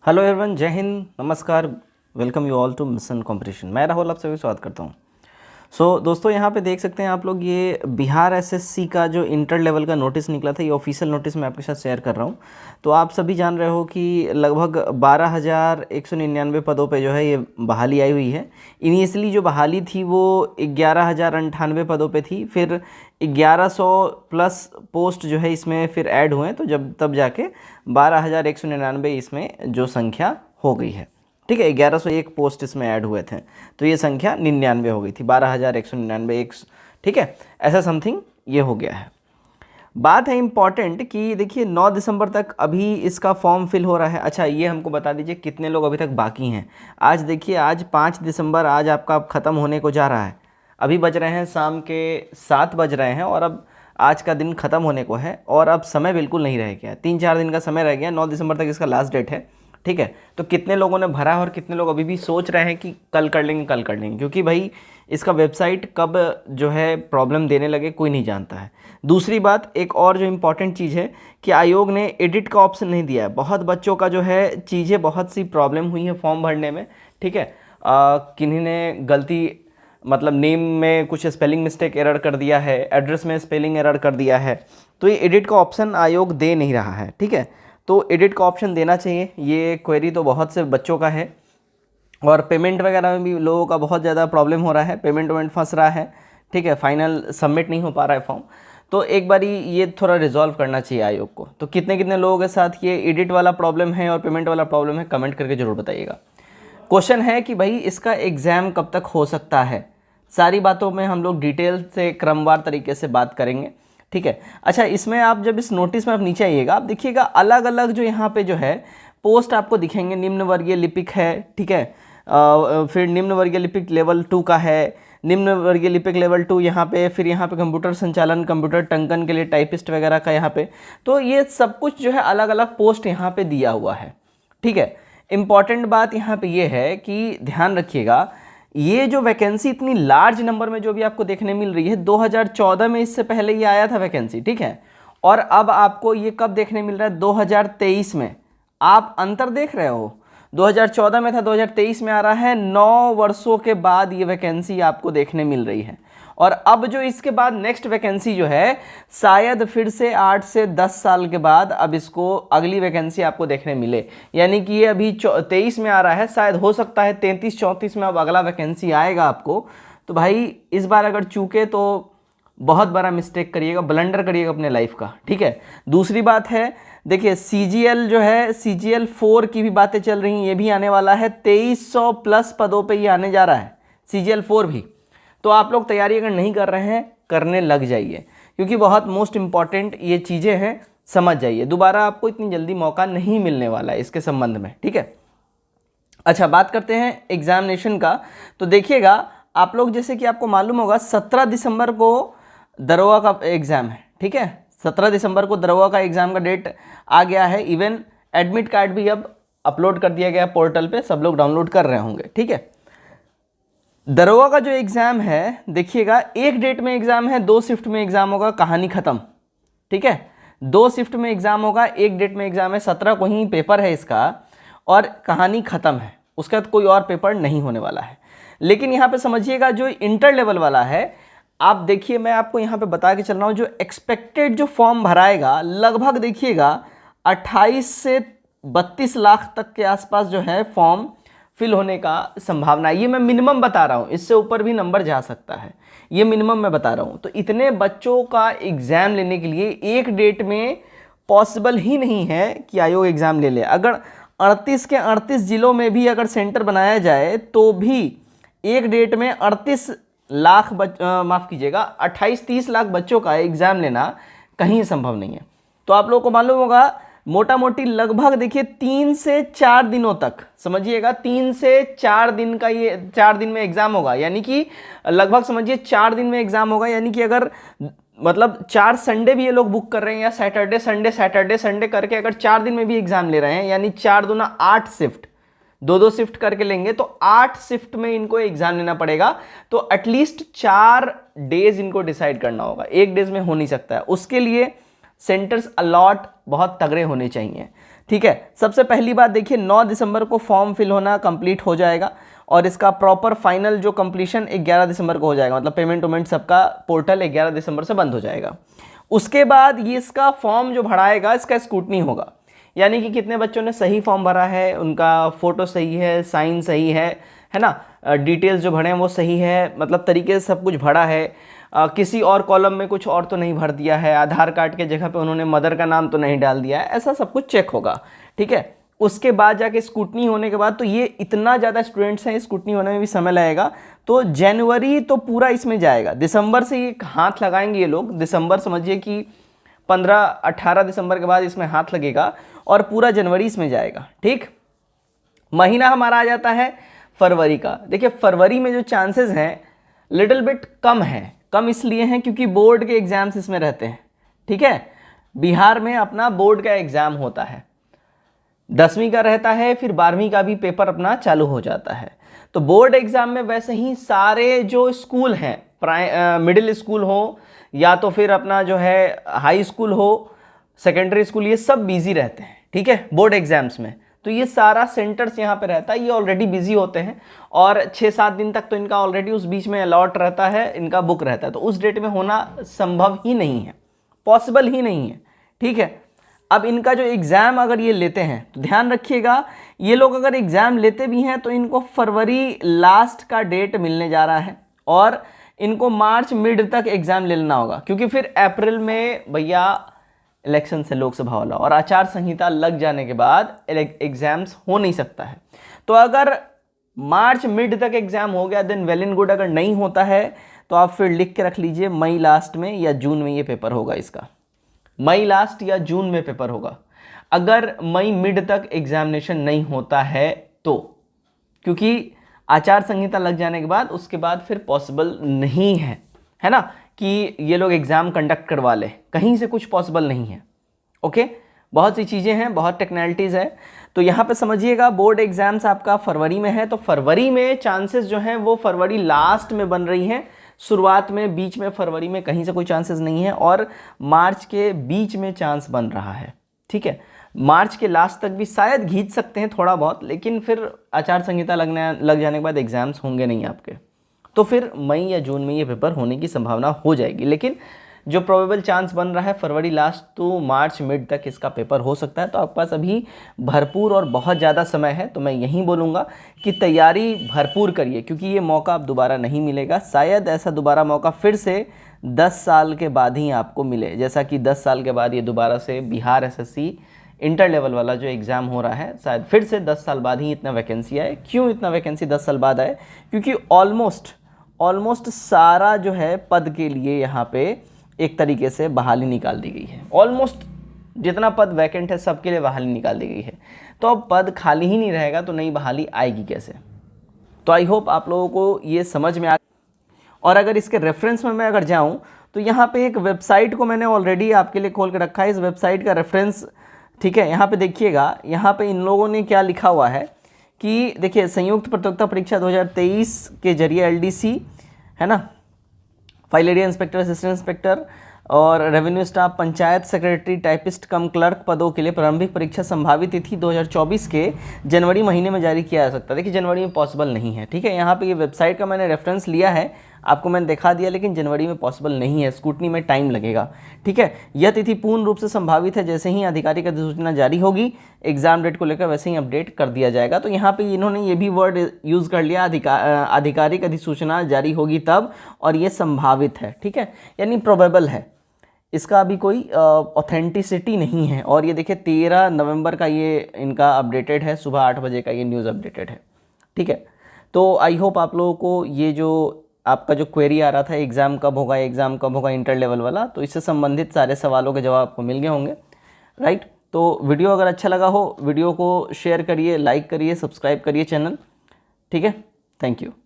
Hello everyone, जय हिंद, नमस्कार। Welcome you all to mission competition. मैं राहुल आप सभी स्वागत करता हूँ। दोस्तों यहाँ पे देख सकते हैं आप लोग, ये बिहार एसएससी का जो इंटर लेवल का नोटिस निकला था, ये ऑफिशियल नोटिस मैं आपके साथ शेयर कर रहा हूँ। तो आप सभी जान रहे हो कि लगभग 12,199 पदों पे जो है ये बहाली आई हुई है। इनिशियली जो बहाली थी वो 11,098 पदों पे थी, फिर 1100 प्लस पोस्ट जो है इसमें फिर ऐड हुए, तो तब जाके 12,199 इसमें जो संख्या हो गई है। ठीक है, 1101 पोस्ट इसमें ऐड हुए थे, तो ये संख्या 99 हो गई थी, 12,199 एक। ठीक है, ऐसा समथिंग ये हो गया है। बात है इम्पॉर्टेंट कि देखिए 9 दिसंबर तक अभी इसका फॉर्म फिल हो रहा है। अच्छा, ये हमको बता दीजिए कितने लोग अभी तक बाकी हैं। आज देखिए, आज 5 दिसंबर, आज आपका ख़त्म होने को जा रहा है। अभी बज रहे हैं शाम के 7 बज रहे हैं और अब आज का दिन ख़त्म होने को है और अब समय बिल्कुल नहीं रह गया, 3-4 दिन का समय रह गया। 9 दिसंबर तक इसका लास्ट डेट है। ठीक है, तो कितने लोगों ने भरा है और कितने लोग अभी भी सोच रहे हैं कि कल कर लेंगे, कल कर लेंगे, क्योंकि भाई इसका वेबसाइट कब जो है प्रॉब्लम देने लगे कोई नहीं जानता है। दूसरी बात, एक और जो इम्पॉर्टेंट चीज़ है कि आयोग ने एडिट का ऑप्शन नहीं दिया है। बहुत बच्चों का जो है चीज़ें, बहुत सी प्रॉब्लम हुई है फॉर्म भरने में। ठीक है, किन्हीं ने गलती, मतलब नेम में कुछ स्पेलिंग मिस्टेक एरर कर दिया है, एड्रेस में स्पेलिंग एरर कर दिया है, तो ये एडिट का ऑप्शन आयोग दे नहीं रहा है। ठीक है, तो एडिट का ऑप्शन देना चाहिए। ये क्वेरी तो बहुत से बच्चों का है और पेमेंट वगैरह में भी लोगों का बहुत ज़्यादा प्रॉब्लम हो रहा है, पेमेंट वेमेंट फंस रहा है। ठीक है, फाइनल सबमिट नहीं हो पा रहा है फॉर्म, तो एक बार ये थोड़ा रिजॉल्व करना चाहिए आयोग को। तो कितने कितने लोगों के साथ ये एडिट वाला प्रॉब्लम है और पेमेंट वाला प्रॉब्लम है, कमेंट करके ज़रूर बताइएगा। क्वेश्चन है कि भाई इसका एग्ज़ाम कब तक हो सकता है, सारी बातों में हम लोग डिटेल से क्रमवार तरीके से बात करेंगे। ठीक है, अच्छा, इसमें आप जब इस नोटिस में आप नीचे आइएगा, आप देखिएगा अलग अलग जो यहाँ पे जो है पोस्ट आपको दिखेंगे। निम्न वर्गीय लिपिक है, ठीक है, फिर निम्न वर्गीय लिपिक लेवल 2 का है, निम्न वर्गीय लिपिक लेवल 2 यहाँ पे, फिर यहाँ पे कंप्यूटर संचालन, कंप्यूटर टंकन के लिए टाइपिस्ट वगैरह का यहाँ पे। तो ये सब कुछ जो है अलग अलग पोस्ट यहाँ पे दिया हुआ है। ठीक है, इंपॉर्टेंट बात यहाँ पे ये है कि ध्यान रखिएगा, ये जो वैकेंसी इतनी लार्ज नंबर में जो भी आपको देखने मिल रही है, 2014 में इससे पहले ये आया था वैकेंसी। ठीक है, और अब आपको ये कब देखने मिल रहा है, 2023 में। आप अंतर देख रहे हो, 2014 में था, 2023 में आ रहा है। 9 वर्षों के बाद ये वैकेंसी आपको देखने मिल रही है। और अब जो इसके बाद नेक्स्ट वैकेंसी जो है, शायद फिर से 8 से 10 साल के बाद अब इसको अगली वैकेंसी आपको देखने मिले। यानी कि ये अभी 23 में आ रहा है, शायद हो सकता है 33-34 में अब अगला वैकेंसी आएगा आपको। तो भाई इस बार अगर चूके तो बहुत बड़ा मिस्टेक करिएगा, ब्लंडर करिएगा अपने लाइफ का। ठीक है, दूसरी बात है, देखिए सीजीएल जो है, सीजीएल 4 की भी बातें चल रही हैं, ये भी आने वाला है। 2300 प्लस पदों पे ये आने जा रहा है, सीजीएल 4 भी। तो आप लोग तैयारी अगर नहीं कर रहे हैं, करने लग जाइए, क्योंकि बहुत मोस्ट इंपॉर्टेंट ये चीज़ें हैं, समझ जाइए। दोबारा आपको इतनी जल्दी मौका नहीं मिलने वाला है इसके संबंध में। ठीक है, अच्छा, बात करते हैं एग्जामिनेशन का। तो देखिएगा आप लोग, जैसे कि आपको मालूम होगा 17 दिसंबर को दरोगा का एग्ज़ाम है। ठीक है, 17 दिसंबर को दरोगा का एग्ज़ाम का डेट आ गया है। इवन एडमिट कार्ड भी अब अपलोड कर दिया गया पोर्टल पे, सब लोग डाउनलोड कर रहे होंगे। ठीक है, दरोगा का जो एग्ज़ाम है, देखिएगा एक डेट में एग्ज़ाम है, 2 शिफ्ट में एग्ज़ाम होगा, कहानी ख़त्म। ठीक है, 2 शिफ्ट में एग्ज़ाम होगा, एक डेट में एग्ज़ाम है, 17 को ही पेपर है इसका और कहानी ख़त्म है। उसका तो कोई और पेपर नहीं होने वाला है। लेकिन यहाँ पे समझिएगा, जो इंटर लेवल वाला है, आप देखिए, मैं आपको यहाँ पे बता के चल रहा हूँ, जो एक्सपेक्टेड जो फॉर्म भराएगा, लगभग देखिएगा 28 से 32 लाख तक के आसपास जो है फॉर्म फिल होने का संभावना है। ये मैं मिनिमम बता रहा हूँ, इससे ऊपर भी नंबर जा सकता है, ये मिनिमम मैं बता रहा हूँ। तो इतने बच्चों का एग्ज़ाम लेने के लिए एक डेट में पॉसिबल ही नहीं है कि आयोग एग्ज़ाम ले ले। अगर 38 के 38 जिलों में भी अगर सेंटर बनाया जाए तो भी एक डेट में 38 लाख माफ़ कीजिएगा, 28-30 लाख बच्चों का एग्ज़ाम लेना कहीं संभव नहीं है। तो आप लोगों को मालूम होगा, मोटा मोटी लगभग देखिए 3 से 4 दिनों तक, समझिएगा 3 से 4 दिन का, ये 4 दिन में एग्ज़ाम होगा। यानी कि लगभग समझिए 4 दिन में एग्ज़ाम होगा। यानी कि अगर मतलब 4 संडे भी ये लोग बुक कर रहे हैं, या सैटरडे संडे सैटरडे संडे करके अगर 4 दिन में भी एग्ज़ाम ले रहे हैं, यानी 4 दूना 8 शिफ्ट, 2-2 शिफ्ट करके लेंगे तो 8 शिफ्ट में इनको एग्ज़ाम लेना पड़ेगा। तो एटलीस्ट 4 डेज इनको डिसाइड करना होगा, एक डेज में हो नहीं सकता है। उसके लिए सेंटर्स अलॉट बहुत तगड़े होने चाहिए। ठीक है। सबसे पहली बात देखिए 9 दिसंबर को फॉर्म फिल होना कंप्लीट हो जाएगा और इसका प्रॉपर फाइनल जो कंप्लीशन 11 दिसंबर को हो जाएगा, मतलब पेमेंट वेमेंट सबका पोर्टल 11 दिसंबर से बंद हो जाएगा। उसके बाद ये इसका फॉर्म जो भराएगा इसका स्क्रूटनी होगा, यानी कि कितने बच्चों ने सही फॉर्म भरा है, उनका फ़ोटो सही है, साइन सही है ना, डिटेल्स जो भरे हैं वो सही है, मतलब तरीके से सब कुछ भरा है, किसी और कॉलम में कुछ और तो नहीं भर दिया है, आधार कार्ड के जगह पे उन्होंने मदर का नाम तो नहीं डाल दिया है, ऐसा सब कुछ चेक होगा, ठीक है। उसके बाद जाके स्क्रूटनी होने के बाद तो ये इतना ज़्यादा स्टूडेंट्स हैं, स्क्रूटनी होने में भी समय लगेगा, तो जनवरी तो पूरा इसमें जाएगा। दिसंबर से ये हाथ लगाएंगे ये लोग, दिसंबर समझिए कि 15-18 दिसंबर के बाद इसमें हाथ लगेगा और पूरा जनवरी इसमें जाएगा, ठीक। महीना हमारा आ जाता है फरवरी का। देखिए फरवरी में जो चांसेस हैं लिटिल बिट कम है, कम इसलिए हैं क्योंकि बोर्ड के एग्जाम्स इसमें रहते हैं, ठीक है। बिहार में अपना बोर्ड का एग्जाम होता है, 10वीं का रहता है, फिर 12वीं का भी पेपर अपना चालू हो जाता है। तो बोर्ड एग्जाम में वैसे ही सारे जो स्कूल हैं, मिडिल स्कूल हो या तो फिर अपना जो है हाई स्कूल हो, सेकेंडरी स्कूल, ये सब बिजी रहते हैं, ठीक है, बोर्ड एग्जाम्स में। तो ये सारा सेंटर्स यहाँ पे रहता है, ये ऑलरेडी बिजी होते हैं और 6-7 दिन तक तो इनका ऑलरेडी उस बीच में अलॉट रहता है, इनका बुक रहता है, तो उस डेट में होना संभव ही नहीं है, पॉसिबल ही नहीं है, ठीक है। अब इनका जो एग्ज़ाम अगर ये लेते हैं तो ध्यान रखिएगा, ये लोग अगर एग्ज़ाम लेते भी हैं तो इनको फरवरी लास्ट का डेट मिलने जा रहा है और इनको मार्च मिड तक एग्ज़ाम ले लेना होगा, क्योंकि फिर अप्रैल में भैया इलेक्शन से लोकसभा वाला और आचार संहिता लग जाने के बाद एग्ज़ाम्स हो नहीं सकता है। तो अगर मार्च मिड तक एग्ज़ाम हो गया देन वेल एंड गुड, अगर नहीं होता है तो आप फिर लिख के रख लीजिए मई लास्ट में या जून में ये पेपर होगा, इसका मई लास्ट या जून में पेपर होगा, अगर मई मिड तक एग्जामिनेशन नहीं होता है तो, क्योंकि आचार संहिता लग जाने के बाद उसके बाद फिर पॉसिबल नहीं है ना, कि ये लोग एग्ज़ाम कंडक्ट करवा ले, कहीं से कुछ पॉसिबल नहीं है, ओके। बहुत सी चीज़ें हैं, बहुत टेक्निकलिटीज़ है, तो यहाँ पे समझिएगा बोर्ड एग्ज़ाम्स आपका फरवरी में है, तो फरवरी में चांसेस जो हैं वो फरवरी लास्ट में बन रही हैं, शुरुआत में, बीच में, फरवरी में कहीं से कोई चांसेस नहीं है और मार्च के बीच में चांस बन रहा है, ठीक है। मार्च के लास्ट तक भी शायद खींच सकते हैं थोड़ा बहुत, लेकिन फिर आचार संहिता लग जाने के बाद एग्ज़ाम्स होंगे नहीं आपके, तो फिर मई या जून में ये पेपर होने की संभावना हो जाएगी। लेकिन जो प्रोबेबल चांस बन रहा है फरवरी लास्ट तो मार्च मिड तक इसका पेपर हो सकता है। तो आपके पास अभी भरपूर और बहुत ज़्यादा समय है, तो मैं यही बोलूँगा कि तैयारी भरपूर करिए, क्योंकि ये मौका अब दोबारा नहीं मिलेगा। शायद ऐसा दोबारा मौका फिर से 10 साल के बाद ही आपको मिले, जैसा कि 10 साल के बाद ये दोबारा से बिहार एसएससी इंटर लेवल वाला जो एग्ज़ाम हो रहा है, शायद फिर से 10 साल बाद ही इतना वैकेंसी आए। क्यों इतना वैकेंसी 10 साल बाद आए? क्योंकि ऑलमोस्ट सारा जो है पद के लिए यहाँ पे एक तरीके से बहाली निकाल दी गई है। ऑलमोस्ट जितना पद वैकेंट है सबके लिए बहाली निकाल दी गई है। तो अब पद खाली ही नहीं रहेगा तो नई बहाली आएगी कैसे? तो आई होप आप लोगों को ये समझ में आ। और अगर इसके रेफरेंस में मैं अगर जाऊँ तो यहाँ पे एक वेबसाइट को मैंने ऑलरेडी आपके लिए खोल के रखा है, इस वेबसाइट का रेफरेंस, ठीक है। यहाँ पे देखिएगा, यहाँ पे इन लोगों ने क्या लिखा हुआ है कि देखिए, संयुक्त प्रतियोगिता परीक्षा 2023 के जरिए एलडीसी है ना, file area inspector, assistant inspector और revenue staff, panchayat secretary, typist cum clerk पदों के लिए प्रारंभिक परीक्षा संभावित तिथि 2024 के जनवरी महीने में जारी किया जा सकता है। देखिए जनवरी में पॉसिबल नहीं है, ठीक है। यहाँ पे ये वेबसाइट का मैंने रेफरेंस लिया है, आपको मैंने दिखा दिया, लेकिन जनवरी में पॉसिबल नहीं है, स्क्रूटनी में टाइम लगेगा, ठीक है। यह तिथि पूर्ण रूप से संभावित है, जैसे ही आधिकारिक अधिसूचना जारी होगी एग्जाम डेट को लेकर वैसे ही अपडेट कर दिया जाएगा। तो यहाँ पे इन्होंने ये भी वर्ड यूज़ कर लिया, आधिकारिक अधिसूचना जारी होगी तब, और ये संभावित है, ठीक है, यानी प्रोबेबल है, इसका अभी कोई ऑथेंटिसिटी नहीं है। और ये देखिए 13 नवंबर का ये इनका अपडेटेड है, सुबह 8 बजे का ये न्यूज़ अपडेटेड है, ठीक है। तो आई होप आप लोगों को ये जो आपका जो क्वेरी आ रहा था एग्ज़ाम कब होगा इंटर लेवल वाला, तो इससे संबंधित सारे सवालों के जवाब आपको मिल गए होंगे, राइट। तो वीडियो अगर अच्छा लगा हो, वीडियो को शेयर करिए, लाइक करिए, सब्सक्राइब करिए चैनल, ठीक है। Thank you.